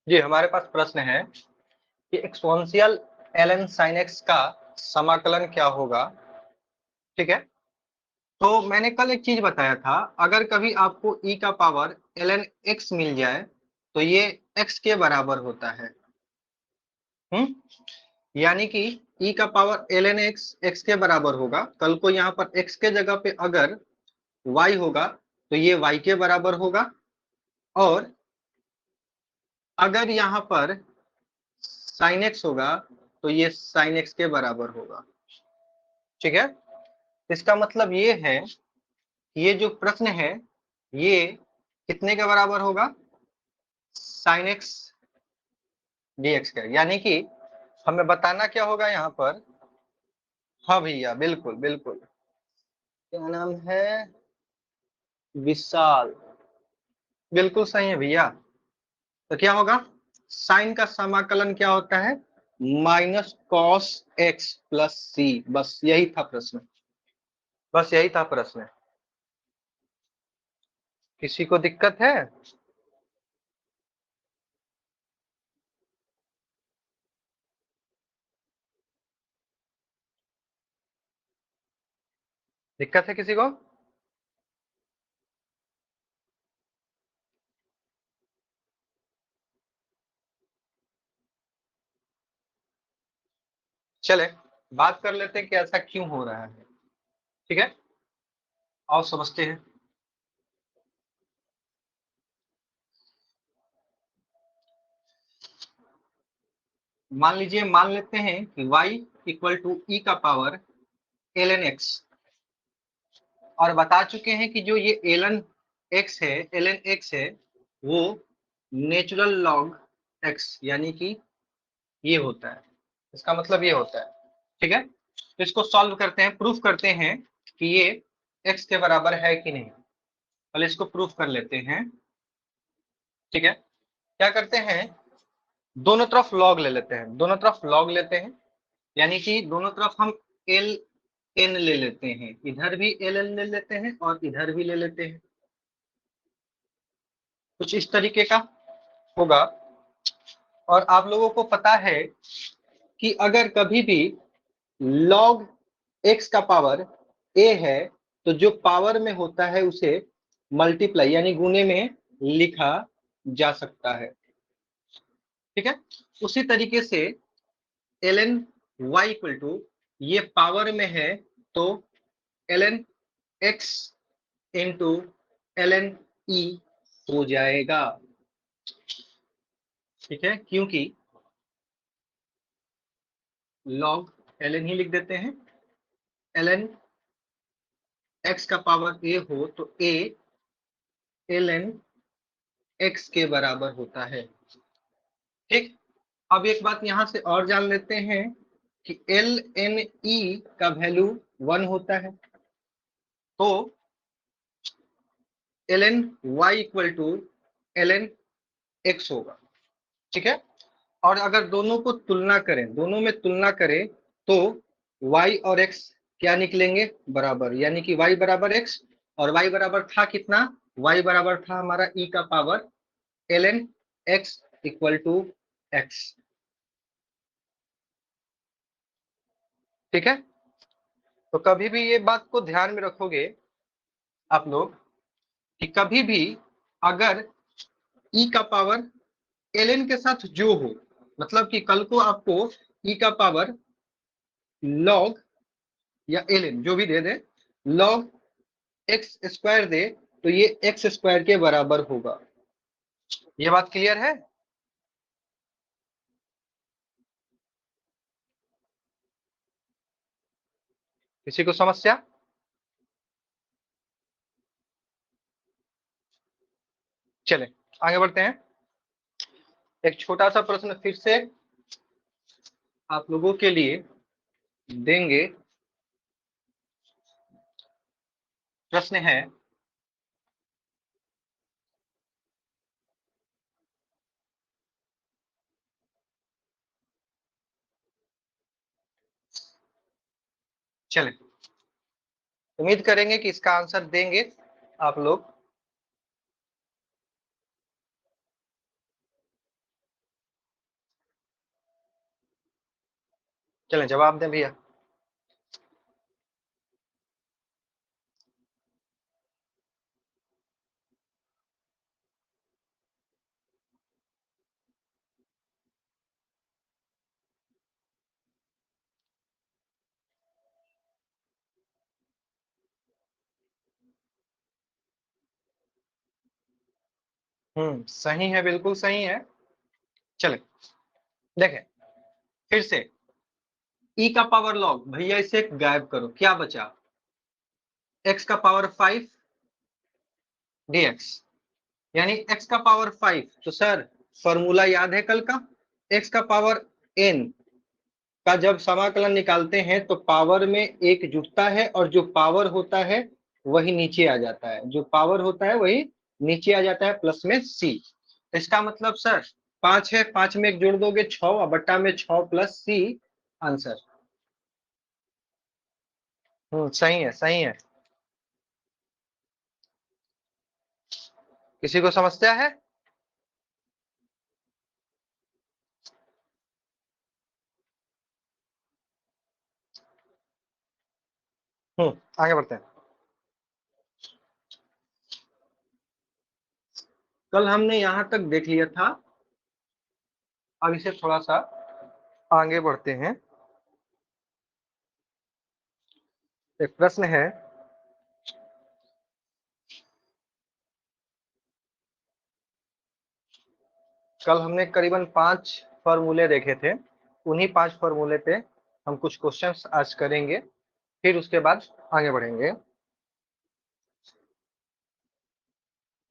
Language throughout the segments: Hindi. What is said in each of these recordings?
जी, हमारे पास प्रश्न है कि एक्सपोनेंशियल ln sin x का समाकलन क्या होगा। ठीक है, तो मैंने कल एक चीज बताया था, अगर कभी आपको e का पावर ln x मिल जाए तो ये x के बराबर होता है। यानी कि e का पावर ln x x के बराबर होगा। कल को यहाँ पर x के जगह पे अगर y होगा तो ये y के बराबर होगा, और अगर यहाँ पर sin x होगा तो ये sin x के बराबर होगा। ठीक है, इसका मतलब ये है कि ये जो प्रश्न है ये कितने के बराबर होगा, sin x dx का। यानी कि हमें बताना क्या होगा यहाँ पर। हाँ भैया, बिल्कुल बिल्कुल, क्या नाम है, विशाल, बिल्कुल सही है भैया। तो क्या होगा, साइन का समाकलन क्या होता है, माइनस कॉस एक्स प्लस सी। बस यही था प्रश्न, बस यही था प्रश्न। किसी को दिक्कत है? दिक्कत है किसी को? चले बात कर लेते हैं कि ऐसा क्यों हो रहा है। ठीक है, और समझते हैं। मान लीजिए, मान लेते हैं कि y इक्वल टू ई का पावर ln x, और बता चुके हैं कि जो ये ln x है, ln x है वो नेचुरल लॉग x, यानी कि ये होता है, इसका मतलब ये होता है। ठीक है, तो इसको सॉल्व करते हैं, प्रूफ करते हैं कि ये x के बराबर है कि नहीं। पहले इसको प्रूफ कर लेते हैं। ठीक है, क्या करते हैं, दोनों तरफ लॉग ले लेते हैं, दोनों तरफ लॉग लेते हैं, यानी कि दोनों तरफ हम एल एन ले लेते हैं, इधर भी एल एन ले लेते हैं और इधर भी ले लेते हैं। कुछ इस तरीके का होगा। और आप लोगों को पता है कि अगर कभी भी log x का पावर a है तो जो पावर में होता है उसे मल्टीप्लाई यानी गुणे में लिखा जा सकता है। ठीक है, उसी तरीके से ln y इक्वल टू, ये पावर में है तो ln x into ln e हो जाएगा। ठीक है, क्योंकि log ln ही लिख देते हैं, ln x का पावर a हो तो a ln x के बराबर होता है। ठीक, अब एक बात यहां से और जान लेते हैं कि एल एन ई का वैल्यू 1 होता है, तो L N Y equal to L N X होगा। ठीक है, और अगर दोनों को तुलना करें, दोनों में तुलना करें तो y और x क्या निकलेंगे, बराबर, यानी कि y बराबर x, और y बराबर था कितना, y बराबर था हमारा e का power ln x equal to x। ठीक है, तो कभी भी ये बात को ध्यान में रखोगे आप लोग कि कभी भी अगर e का पावर ln के साथ जो हो, मतलब कि कल को आपको e का पावर log या ln जो भी दे दे, log x स्क्वायर दे तो ये x स्क्वायर के बराबर होगा। ये बात क्लियर है? किसी को समस्या? चले आगे बढ़ते हैं। एक छोटा सा प्रश्न फिर से आप लोगों के लिए देंगे। प्रश्न है, चले उम्मीद करेंगे कि इसका आंसर देंगे आप लोग। चलें जवाब दें भैया। सही है, बिल्कुल सही है। चले देखें फिर से, ई का पावर लॉग, भैया इसे गायब करो, क्या बचा? एक्स का पावर 5 dx, यानी x का पावर 5। तो सर फॉर्मूला याद है कल का, x का पावर n का जब समाकलन निकालते हैं तो पावर में एक जुटता है और जो पावर होता है वही नीचे आ जाता है, जो पावर होता है वही नीचे आ जाता है प्लस में c। इसका मतलब सर 5 है, 5 में एक जोड़ दोगे 6 और बट्टा में 6 प्लस c आंसर। सही है, सही है। किसी को समस्या है? आगे बढ़ते हैं। कल हमने यहां तक देख लिया था, अब इसे थोड़ा सा आगे बढ़ते हैं। एक प्रश्न है, कल हमने करीबन 5 फॉर्मूले देखे थे, उन्हीं 5 फॉर्मूले पे हम कुछ क्वेश्चंस आज करेंगे, फिर उसके बाद आगे बढ़ेंगे।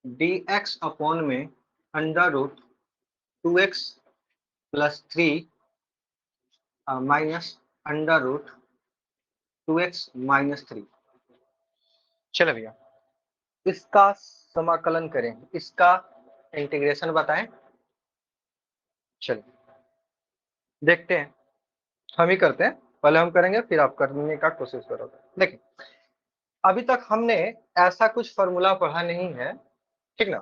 dx अपॉन में under root 2x plus 3 minus under root 2x minus 3। चलो भैया इसका समाकलन करें, इसका इंटीग्रेशन बताएं। चलिए देखते हैं, हम ही करते हैं, पहले हम करेंगे फिर आप करने का कोशिश करोगे। देखिए अभी तक हमने ऐसा कुछ फॉर्मूला पढ़ा नहीं है, ठीक ना?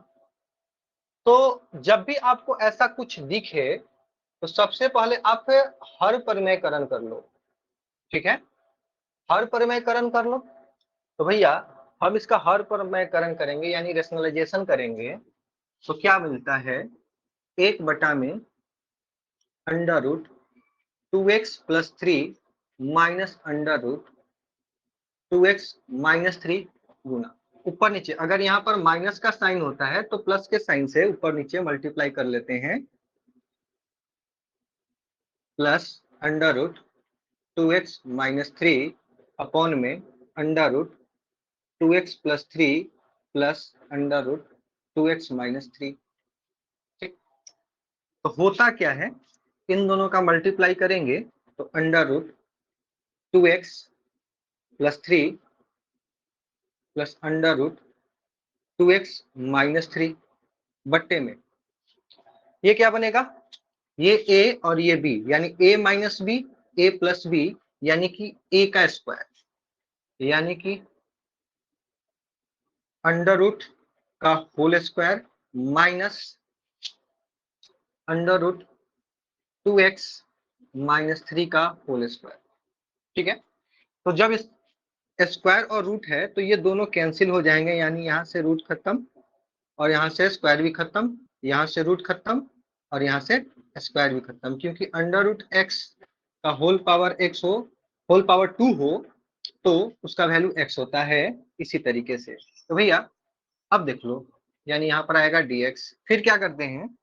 तो जब भी आपको ऐसा कुछ दिखे तो सबसे पहले आप हर परिमेयकरण कर लो, ठीक है? हर परिमेयकरण कर लो। तो भैया हम इसका हर परिमेयकरण करेंगे यानी रेशनलाइजेशन करेंगे, तो क्या मिलता है? 1 में under root 2x plus 3 minus under root 2x minus 3 गुना ऊपर नीचे। अगर यहाँ पर माइनस का साइन होता है तो प्लस के साइन से ऊपर नीचे मल्टीप्लाई कर लेते हैं, plus under root 2x minus 3 upon में under root 2x plus 3 plus under root 2x minus 3। ठीक, तो होता क्या है, इन दोनों का मल्टीप्लाई करेंगे तो under root 2x plus 3 plus under root 2x minus 3 बट्टे में ये क्या बनेगा? ये a और ये b, यानी a minus B, a plus B, यानी कि a का स्क्वायर, यानी कि अंडर रूट का whole square minus under root 2x minus 3 का होल स्क्वायर। ठीक है, तो जब इस स्क्वायर और रूट है तो ये दोनों कैंसिल हो जाएंगे, यानी यहाँ से रूट खत्म और यहाँ से स्क्वायर भी खत्म, यहाँ से रूट खत्म और यहाँ से स्क्वायर भी खत्म, क्योंकि अंडर रूट एक्स का होल पावर एक्स हो, होल पावर 2 हो तो उसका वैल्यू एक्स होता है, इसी तरीके से। तो भैया अब देख लो, यानी यहाँ पर आएगा dx, फिर क्या करते हैं,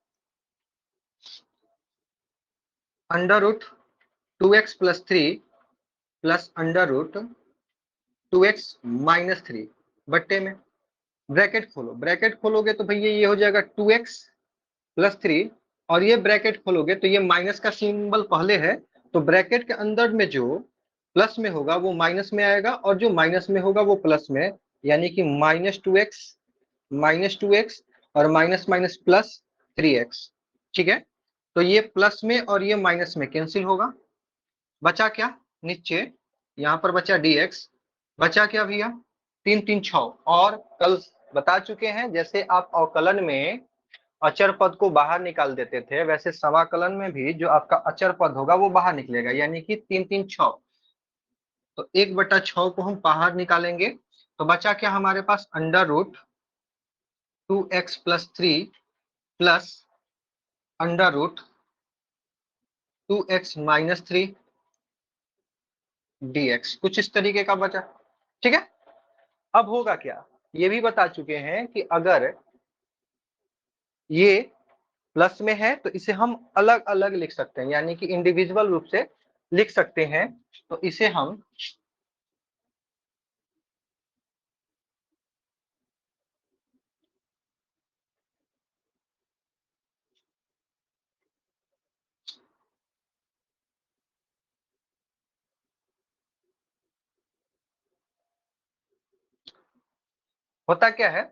under root 2x plus 3 plus under root 2x minus 3 बट्टे में ब्रैकेट खोलो, ब्रैकेट खोलोगे तो भैया ये हो जाएगा 2x प्लस 3 और ये ब्रैकेट खोलोगे तो ये माइनस का सिंबल पहले है, तो ब्रैकेट के अंदर में जो प्लस में होगा वो माइनस में आएगा और जो माइनस में होगा वो प्लस में, यानी कि माइनस टू एक्स और माइनस माइनस प्लस 3x। ठीक है, तो ये प्लस में और ये माइनस में कैंसिल होगा, बचा क्या नीचे, यहाँ पर बचा dx, बचा क्या भैया 3 3 6। और कल बता चुके हैं जैसे आप अवकलन में अचर पद को बाहर निकाल देते थे, वैसे समाकलन में भी जो आपका अचर पद होगा वो बाहर निकलेगा, यानी कि 3×3=6। तो 1/6 को हम बाहर निकालेंगे तो बचा क्या हमारे पास, √2x+3 प्लस √2x-3 dx, कुछ इस तरीके का बचा। ठीक है, अब होगा क्या, ये भी बता चुके हैं कि अगर ये प्लस में है तो इसे हम अलग अलग लिख सकते हैं, यानी कि इंडिविजुअल रूप से लिख सकते हैं। तो इसे हम होता क्या है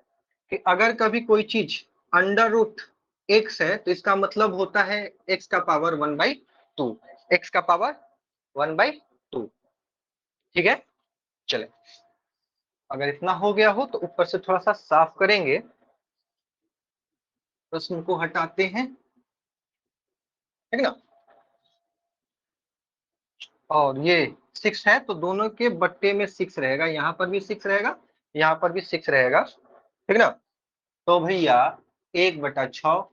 कि अगर कभी कोई चीज √x है तो इसका मतलब होता है x का पावर 1/2, x का पावर 1/2। ठीक है, चले, अगर इतना हो गया हो तो ऊपर से थोड़ा सा साफ करेंगे, प्रश्न को हटाते हैं, ठीक ना। और ये 6 है तो दोनों के बट्टे में 6 रहेगा, यहाँ पर भी 6 रहेगा, यहाँ पर भी 6 रहेगा, ठीक ना। तो भैया 1/6,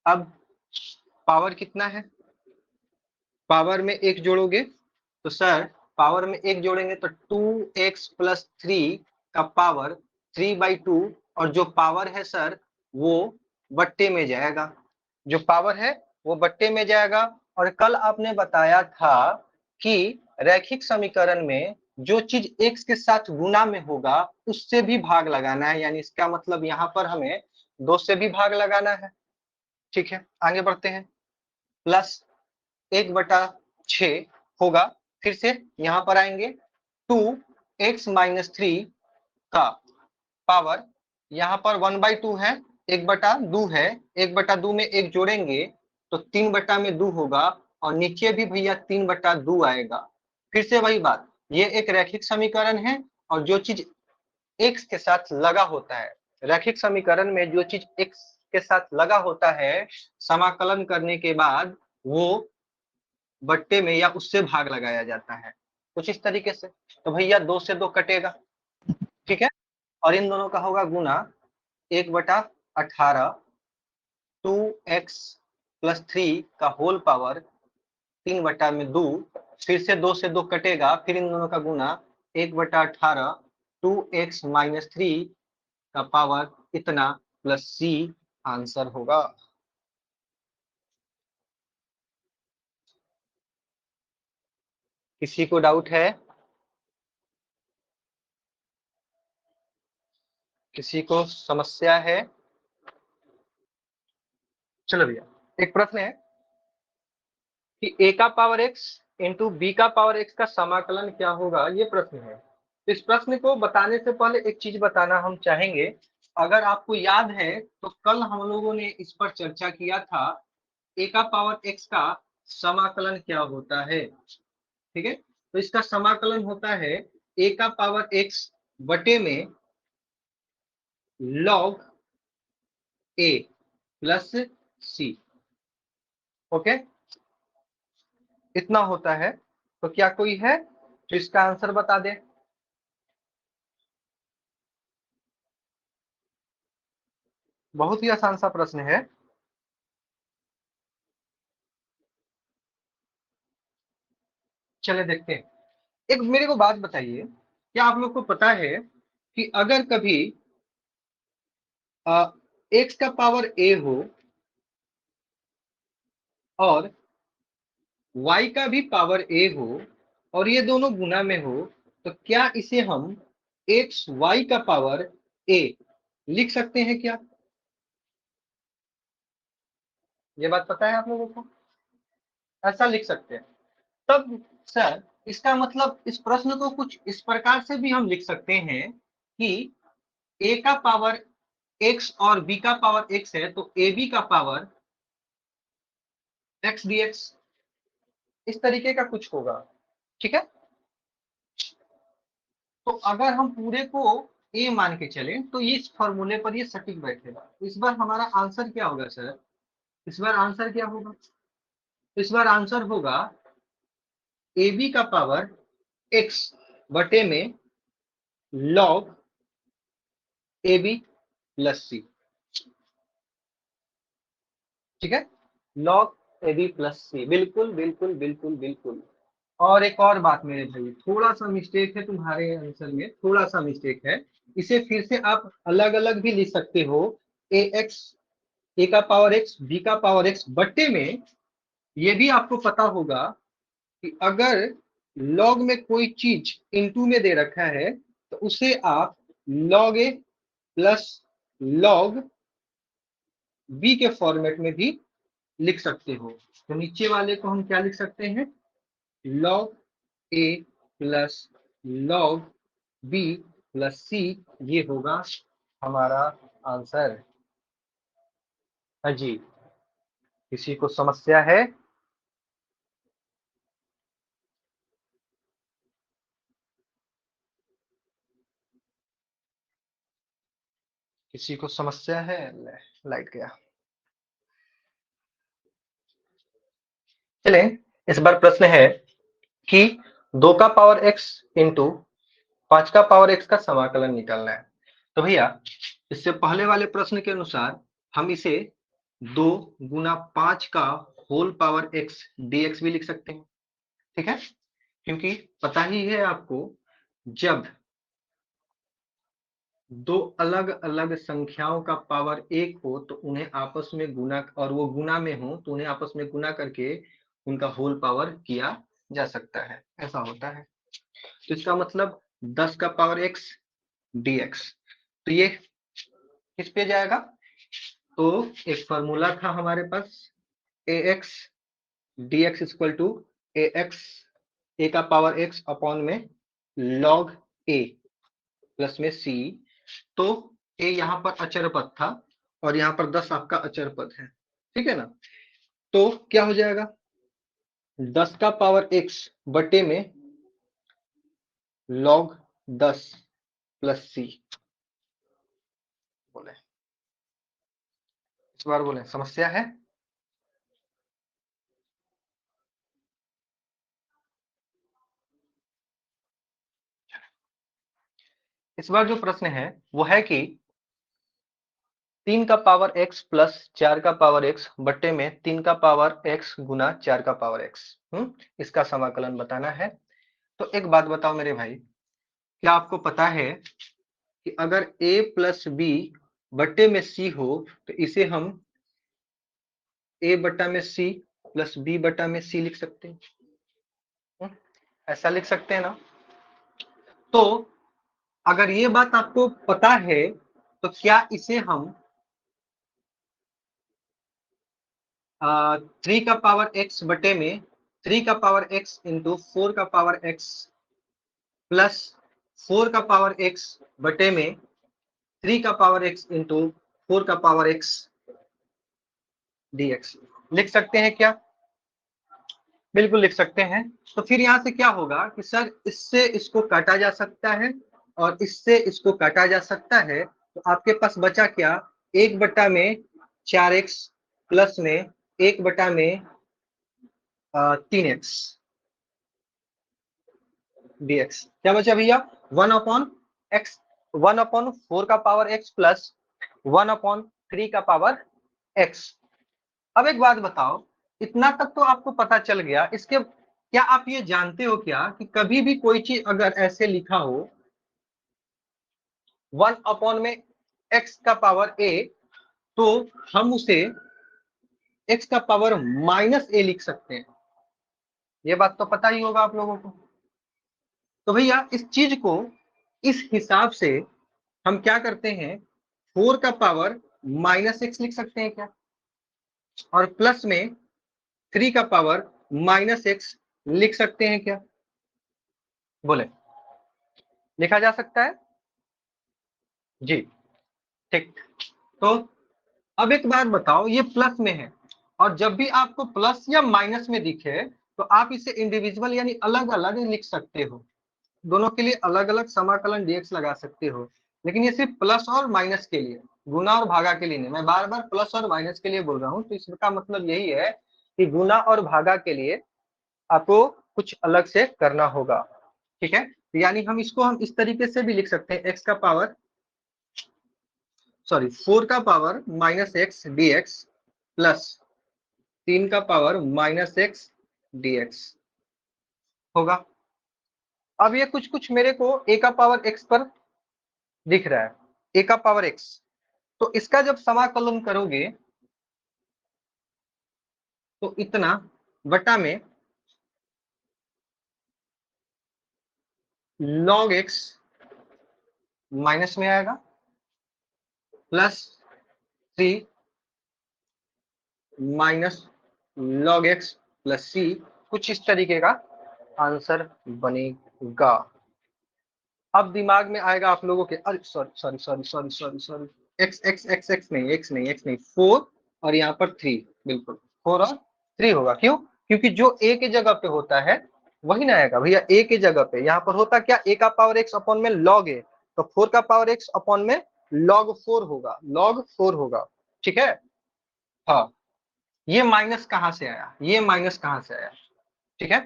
अब पावर कितना है, पावर में 1 जोड़ोगे तो सर, पावर में 1 जोड़ेंगे तो 2x+3 का पावर 3/2, और जो पावर है सर वो बट्टे में जाएगा, जो पावर है वो बट्टे में जाएगा। और कल आपने बताया था कि रैखिक समीकरण में जो चीज x के साथ गुना में होगा उससे भी भाग लगाना है, यानी इसका मतलब यहाँ पर हमें 2 से भी भाग लगाना है। ठीक है, आगे बढ़ते हैं, प्लस 1/6 होगा, फिर से यहाँ पर आएंगे 2x-3 का पावर, यहाँ पर 1/2 है, 1/2 है, 1/2 में 1 जोड़ेंगे तो 3/2 होगा, और नीचे भी भैया 3/2 आएगा। फिर से वही बात, ये एक रैखिक समीकरण है, और जो चीज x के साथ लगा होता है, रैखिक समीकरण में जो चीज x के साथ लगा होता है, समाकलन करने के बाद वो बट्टे में या उससे भाग लगाया जाता है, कुछ इस तरीके से। तो भैया 2 से 2 कटेगा, ठीक है, और इन दोनों का होगा गुना, 1/18, 2x+3 का होल पावर 3/2, फिर से 2 से 2 कटेगा, फिर इन दोनों का गुना, 1/18, 2x-3 का पावर इतना प्लस c आंसर होगा। किसी को डाउट है, किसी को समस्या है? चलो भैया, एक प्रश्न है कि a का पावर x इंटू बी का पावर x का समाकलन क्या होगा, ये प्रश्न है। इस प्रश्न को बताने से पहले एक चीज बताना हम चाहेंगे, अगर आपको याद है तो कल हम लोगों ने इस पर चर्चा किया था, a का पावर x का समाकलन क्या होता है। ठीक है, तो इसका समाकलन होता है a का पावर x बटे में log a plus c। Okay, इतना होता है। तो क्या कोई है जो इसका आंसर बता दे? बहुत ही आसान सा प्रश्न है। चले देखते हैं, एक मेरे को बात बताइए, क्या आप लोग को पता है कि अगर कभी एक्स का पावर ए हो और वाई का भी पावर ए हो, और ये दोनों गुना में हो, तो क्या इसे हम एक्स वाई का पावर ए लिख सकते हैं क्या? ये बात पता है आप लोगों को? ऐसा लिख सकते हैं। तब सर, इसका मतलब इस प्रश्न को कुछ इस प्रकार से भी हम लिख सकते हैं कि ए का पावर एक्स और बी का पावर एक्स है तो ए बी का पावर एक्स डी एक्स, इस तरीके का कुछ होगा। ठीक है, तो अगर हम पूरे को ए मान के चले तो ये इस फॉर्मूले पर ये सटीक बैठेगा। तो इस बार हमारा आंसर क्या होगा सर? इस बार आंसर क्या होगा? इस बार आंसर होगा ए बी का पावर एक्स बटे में लॉग ए बी प्लस सी। ठीक है, लॉग ए बी प्लस सी, बिल्कुल बिल्कुल बिल्कुल बिल्कुल। और एक और बात मेरे भाई, थोड़ा सा मिस्टेक है तुम्हारे आंसर में, थोड़ा सा मिस्टेक है। इसे फिर से आप अलग अलग भी लिख सकते हो। ए एक्स, ए का पावर एक्स, बी का पावर एक्स बट्टे में, ये भी आपको पता होगा कि अगर लॉग में कोई चीज इनटू में दे रखा है तो उसे आप log a plus log B के फॉर्मेट में भी लिख सकते हो। तो नीचे वाले को हम क्या लिख सकते हैं? Log a plus log B plus सी, ये होगा हमारा आंसर। हाँ जी, किसी को समस्या है? किसी को समस्या है? लाइट गया। चले, इस बार प्रश्न है कि 2 का पावर एक्स इंटू 5 का पावर एक्स का समाकलन निकालना है। तो भैया इससे पहले वाले प्रश्न के अनुसार हम इसे 2 गुना 5 का होल पावर एक्स डीएक्स भी लिख सकते हैं। ठीक है, क्योंकि पता ही है आपको, जब दो अलग अलग संख्याओं का पावर एक हो तो उन्हें आपस में गुना, और वो गुना में हो तो उन्हें आपस में गुना करके उनका होल पावर किया जा सकता है, ऐसा होता है। तो इसका मतलब 10 का पावर एक्स डीएक्स, तो ये किस पे जाएगा? तो एक फॉर्मूला था हमारे पास, a x d x equal to a x, a का पावर एक्स अपॉन में लॉग ए प्लस में सी। तो ए यहाँ पर अचर पद था और यहाँ पर 10 आपका अचर पद है, ठीक है ना? तो क्या हो जाएगा? 10 का पावर एक्स बटे में लॉग 10 प्लस सी। बोले, इस बार बोले समस्या है? इस बार जो प्रश्न है वो है कि 3 का पावर x प्लस 4 का पावर x बट्टे में 3 का पावर x गुना 4 का पावर x, इसका समाकलन बताना है। तो एक बात बताओ मेरे भाई, क्या आपको पता है कि अगर a प्लस बी बट्टे में c हो तो इसे हम a बट्टा में c प्लस b बट्टा में c लिख सकते हैं? ऐसा लिख सकते हैं ना? तो अगर ये बात आपको पता है तो क्या इसे हम 3 का पावर x बटे में 3 का पावर x इंटू 4 का पावर x प्लस 4 का पावर x बटे में 3 का पावर x इंटू 4 का पावर x dx लिख सकते हैं क्या? बिल्कुल लिख सकते हैं। तो फिर यहाँ से क्या होगा कि सर इससे इसको काटा जा सकता है और इससे इसको काटा जा सकता है, तो आपके पास बचा क्या? 1 बटा में 4x प्लस में 1 बटा में 3x dx। क्या बचा भैया? 1 अपॉन x, 1 अपॉन 4 का पावर x प्लस 1 अपॉन 3 का पावर x। अब एक बात बताओ, इतना तक तो आपको पता चल गया, इसके क्या आप ये जानते हो क्या कि कभी भी कोई चीज अगर ऐसे लिखा हो 1 अपॉन में x का पावर a, तो हम उसे x का पावर माइनस a लिख सकते हैं। ये बात तो पता ही होगा आप लोगों को। तो भैया इस चीज को इस हिसाब से हम क्या करते हैं, 4 का पावर माइनस एक्स लिख सकते हैं क्या? और प्लस में 3 का पावर माइनस एक्स लिख सकते हैं क्या? बोले, लिखा जा सकता है जी। ठीक, तो अब एक बात बताओ, ये प्लस में है और जब भी आपको प्लस या माइनस में दिखे तो आप इसे इंडिविजुअल यानी अलग अलग लिख सकते हो, दोनों के लिए अलग अलग समाकलन डीएक्स लगा सकते हो। लेकिन ये सिर्फ प्लस और माइनस के लिए, गुना और भागा के लिए नहीं। मैं बार बार प्लस और माइनस के लिए बोल रहा हूँ, तो इसका मतलब यही है कि गुना और भागा के लिए आपको कुछ अलग से करना होगा। ठीक है, यानी हम इस तरीके से भी लिख सकते हैं, एक्स का पावर 4 का power minus x d x plus 3 का power minus x d x होगा। अब ये कुछ कुछ मेरे को ए का पावर एक्स पर दिख रहा है, ए का पावर एक्स, तो इसका जब समाकलन करोगे तो इतना बटा में log x माइनस में आएगा plus 3 minus log x plus c, कुछ इस तरीके का आंसर बनेगा। अब दिमाग में आएगा आप लोगों के, अरे sorry sorry sorry sorry sorry sorry, x x x x नहीं, एक्स नहीं, एक्स नहीं, 4 और यहाँ पर 3, बिल्कुल 4 और 3 होगा। क्यों? क्योंकि जो ए के जगह पे होता है वही ना आएगा भैया। ए के जगह पे यहाँ पर होता क्या, ए का पावर एक्स अपॉन में log ए, तो 4 का पावर एक्स अपॉन में log 4 होगा, log 4 होगा। ठीक है, हाँ, ये माइनस कहाँ से आया, ये माइनस कहाँ से आया? ठीक है,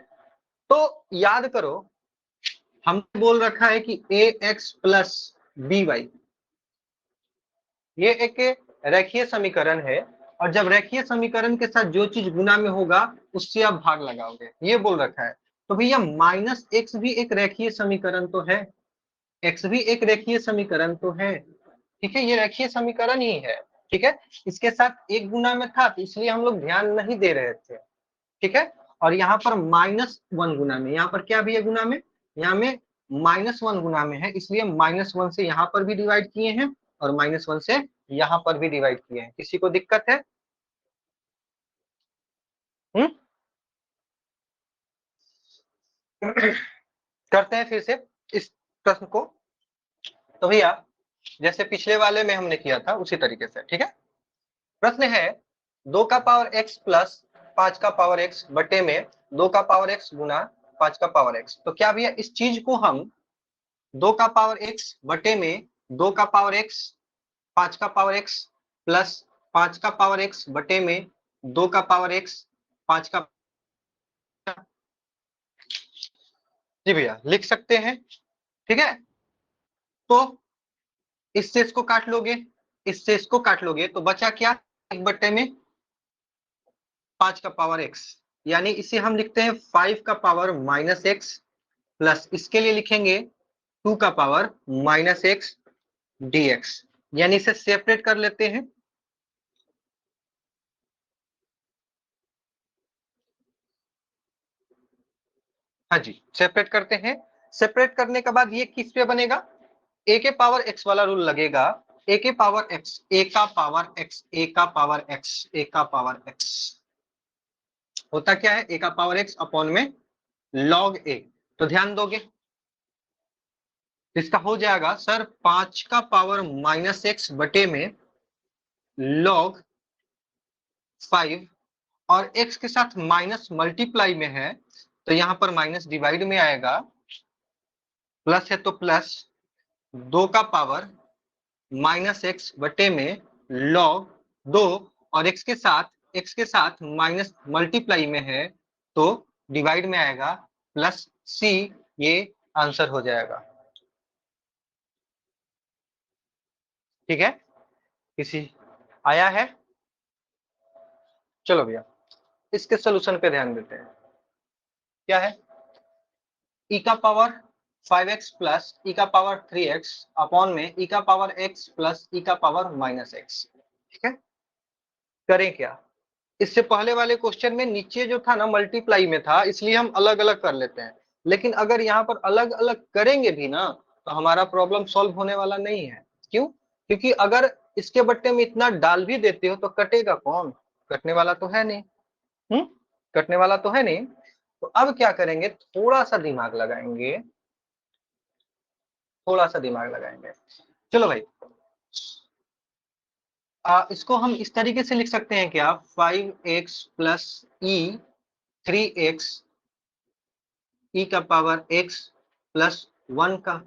तो याद करो हमने बोल रखा है कि ए एक्स प्लस बी वाई, ये एक रेखीय समीकरण है, और जब रेखीय समीकरण के साथ जो चीज गुना में होगा उससे आप भाग लगाओगे, ये बोल रखा है। तो भैया माइनस एक्स भी एक रेखीय समीकरण तो है, एक्स भी एक रेखीय समीकरण तो है। ठीक है, ये रेखीय समीकरण ही है। ठीक है, इसके साथ एक गुना में था तो इसलिए हम लोग ध्यान नहीं दे रहे थे। ठीक है, और यहाँ पर -1 गुना में, यहाँ पर क्या भी है गुना में, यहाँ में -1 गुना में है, इसलिए -1 से यहाँ पर भी डिवाइड किए हैं और -1 से यहाँ पर भी डिवाइड किए हैं। किसी को दिक्कत है? करते हैं फिर से इस प्रश्न को। तो भैया जैसे पिछले वाले में हमने किया था उसी तरीके से, ठीक है। प्रश्न है 2 का पावर x प्लस 5 का पावर x बटे में 2 का पावर x गुना 5 का पावर x। तो क्या भैया इस चीज को हम 2 का पावर x बटे में 2 का पावर x 5 का पावर x प्लस 5 का पावर x बटे में 2 का पावर x 5 का, जी भैया लिख सकते हैं। ठीक है, तो इससे इसको काट लोगे, इससे इसको काट लोगे तो बचा क्या, 1 बटे में 5 का पावर x, यानी इसे हम लिखते हैं 5 का पावर माइनस एक्स प्लस इसके लिए लिखेंगे 2 का पावर माइनस एक्स dx, यानी इसे सेपरेट कर लेते हैं। हाँ जी, सेपरेट करते हैं। सेपरेट करने के बाद ये किस पे बनेगा, a के पावर x वाला रूल लगेगा, a के पावर x, a का पावर x, a का पावर x, a का पावर x होता क्या है, a का पावर x अपॉन में log a। तो ध्यान दोगे इसका हो जाएगा सर 5 का पावर माइनस एक्स बटे में log 5, और x के साथ माइनस मल्टीप्लाई में है तो यहाँ पर माइनस डिवाइड में आएगा, प्लस है तो प्लस 2 का पावर माइनस एक्स बटे में log 2, और x के साथ माइनस मल्टीप्लाई में है तो डिवाइड में आएगा, प्लस c, ये आंसर हो जाएगा। ठीक है, किसी आया है? चलो भैया इसके सोल्यूशन पे ध्यान देते हैं। क्या है, e का पावर 5x प्लस e का पावर 3x अपॉन में e का पावर x प्लस e का पावर माइनस x। ठीक है, करें क्या, इससे पहले वाले क्वेश्चन में नीचे जो था ना मल्टीप्लाई में था, इसलिए हम अलग अलग कर लेते हैं। लेकिन अगर यहाँ पर अलग अलग करेंगे भी ना तो हमारा प्रॉब्लम सॉल्व होने वाला नहीं है। क्यों? क्योंकि अगर इसके बट्टे में इतना डाल भी देते हो तो कटेगा कौन, कटने वाला तो है नहीं। कटने वाला तो है नहीं। तो अब क्या करेंगे, थोड़ा सा दिमाग लगाएंगे, थोड़ा सा दिमाग लगाएंगे। चलो भाई, इसको हम इस तरीके से लिख सकते हैं क्या, 5x प्लस ई 3x ई का पावर x प्लस 1 का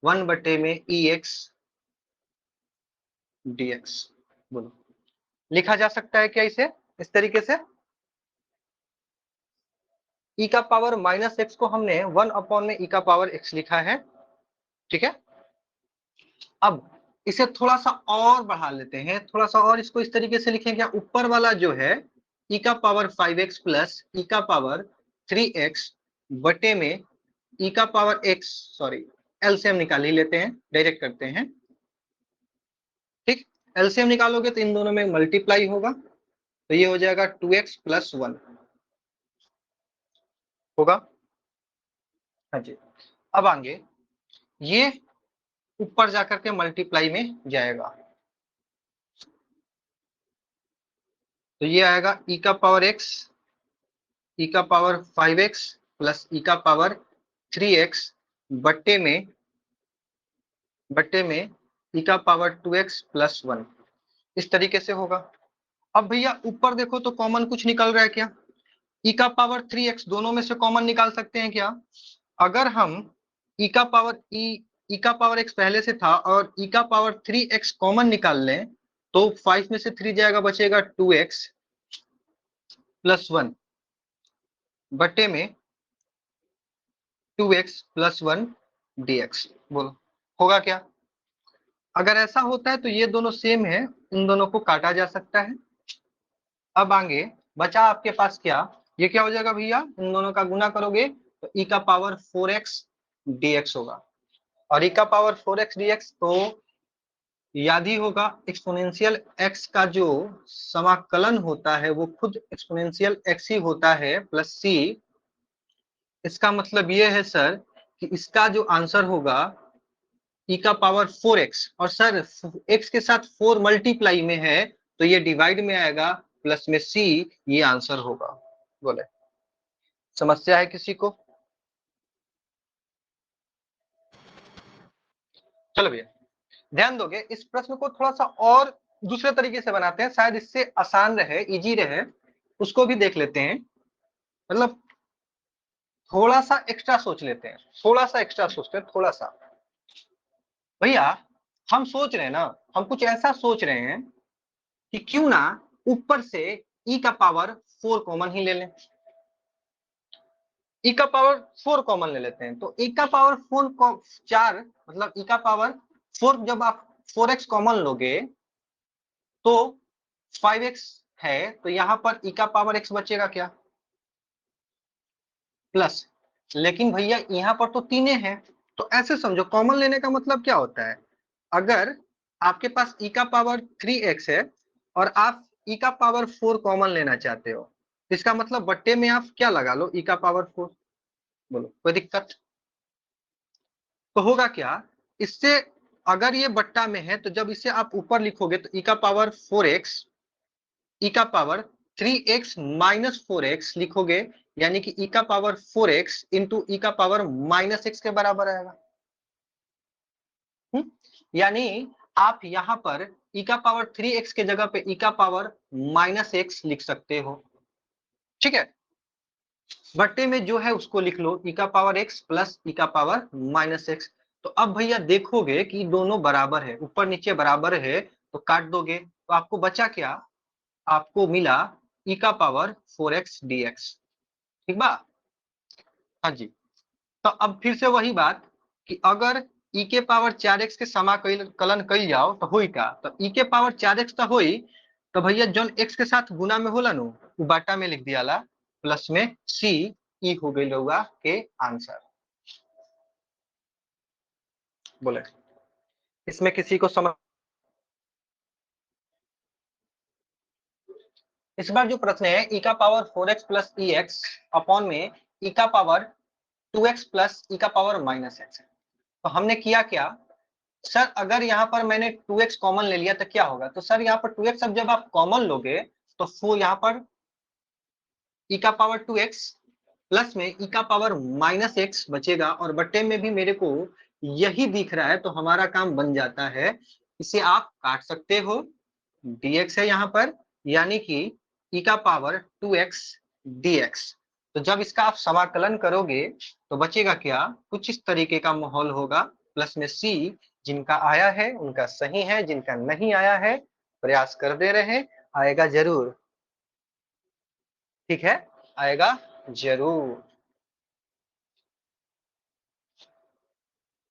1 बटे में ई एक्स dx। बोलो, लिखा जा सकता है क्या इसे इस तरीके से? e का पावर माइनस एक्स को हमने 1 अपॉन में e का पावर x लिखा है, ठीक है। अब इसे थोड़ा सा और बढ़ा लेते हैं, थोड़ा सा और इसको इस तरीके से लिखें क्या, ऊपर वाला जो है e का पावर 5x प्लस e का पावर 3x बटे में e का पावर x, सॉरी एलसीएम निकाल ही लेते हैं, डायरेक्ट करते हैं, ठीक। एलसीएम निकालोगे तो इन दोनों में मल्टीप्लाई होगा, तो ये हो जाएगा 2x प्लस 1 होगा। हाँ जी। अब आगे ये ऊपर जाकर के मल्टीप्लाई में जाएगा, तो ये आएगा e का पावर x, e का पावर 5x प्लस e का पावर 3x बट्टे में e का पावर 2x प्लस 1, इस तरीके से होगा। अब भैया ऊपर देखो तो कॉमन कुछ निकल रहा है क्या? e का पावर 3x दोनों में से कॉमन निकाल सकते हैं क्या? अगर हम e का पावर x पहले से था और e का पावर 3x कॉमन निकाल लें तो 5 में से 3 जाएगा, बचेगा 2x प्लस 1 बटे में 2x प्लस 1 dx। बोलो होगा क्या? अगर ऐसा होता है तो ये दोनों सेम है, इन दोनों को काटा जा सकता है। अब आगे बचा आपके पास क्या, ये क्या हो जाएगा भैया, इन दोनों का गुना करोगे तो e का पावर 4x dx होगा। और e का पावर 4x dx तो याद ही होगा, एक्सपोनेंशियल x का जो समाकलन होता है वो खुद एक्सपोनेंशियल x ही होता है प्लस c। इसका मतलब ये है सर कि इसका जो आंसर होगा e का पावर 4x, और सर x के साथ 4 मल्टीप्लाई में है तो ये डिवाइड में आएगा प्लस में c, ये आंसर होगा। बोले समस्या है किसी को? चलो भैया ध्यान दोगे, इस प्रश्न को थोड़ा सा और दूसरे तरीके से बनाते हैं, शायद इससे आसान रहे, इजी रहे, उसको भी देख लेते हैं। मतलब थोड़ा सा एक्स्ट्रा सोच लेते हैं, थोड़ा सा एक्स्ट्रा सोचते हैं, थोड़ा सा। भैया हम सोच रहे हैं ना, हम कुछ ऐसा सोच रहे हैं कि क्यों ना ऊपर से e का पावर 4 कॉमन ही ले लें। e का पावर 4 कॉमन ले लेते हैं, तो e का पावर 4 मतलब e का पावर 4, जब आप 4x कॉमन लोगे तो 5x है, तो यहाँ पर e का पावर x बचेगा क्या, प्लस। लेकिन भैया यहाँ पर तो तीने हैं, तो ऐसे समझो कॉमन लेने का मतलब क्या होता है, अगर आपके पास e का पावर 3x है और आप e का पावर 4 कॉमन लेना चाहते हो, इसका मतलब बट्टे में आप क्या लगा लो, e का पावर 4। बोलो कोई दिक्कत? तो होगा क्या इससे, अगर ये बट्टा में है तो जब इसे आप ऊपर लिखोगे तो e का पावर 4x, e का पावर 3x माइनस 4x लिखोगे, यानी कि e का पावर 4x इंटू e का पावर माइनस x के बराबर आएगा। यानी आप यहाँ पर e का पावर 3x के जगह पे e का पावर माइनस x लिख सकते हो, ठीक है। बट्टे में जो है उसको लिख लो e का पावर x प्लस e का पावर माइनस x। तो अब भैया देखोगे कि दोनों बराबर है, ऊपर नीचे बराबर है, तो काट दोगे तो आपको बचा क्या, आपको मिला e का पावर 4x dx, ठीक बा? हाँ जी। तो अब फिर से वही बात कि अगर e के पावर 4x के समाकलन कइल जाओ तो होई का, तो e के पावर 4x तो होई, तो भैया जौन x के साथ गुना में होला नु उ बाटा में लिख दियाला, प्लस में c, e हो गई रहुआ के आंसर। बोले इसमें किसी को समझ? इस बार जो प्रश्न है e का power 4x plus ex upon में e का पावर 2x प्लस e का पावर माइनस x है। तो हमने किया क्या, सर अगर यहाँ पर मैंने 2x कॉमन ले लिया तो क्या होगा, तो सर यहाँ पर 2x अब जब आप कॉमन लोगे तो वो यहाँ पर e का पावर 2x प्लस में e का पावर माइनस x बचेगा, और बट्टे में भी मेरे को यही दिख रहा है तो हमारा काम बन जाता है। इसे आप काट सकते हो, dx है यहाँ पर, यानी कि e का पावर 2x dx। तो जब इसका आप समाकलन करोगे तो बचेगा क्या, कुछ इस तरीके का माहौल होगा, प्लस में c, जिनका आया है उनका सही है, जिनका नहीं आया है प्रयास कर दे रहे हैं, आएगा जरूर। ठीक है, आएगा जरूर।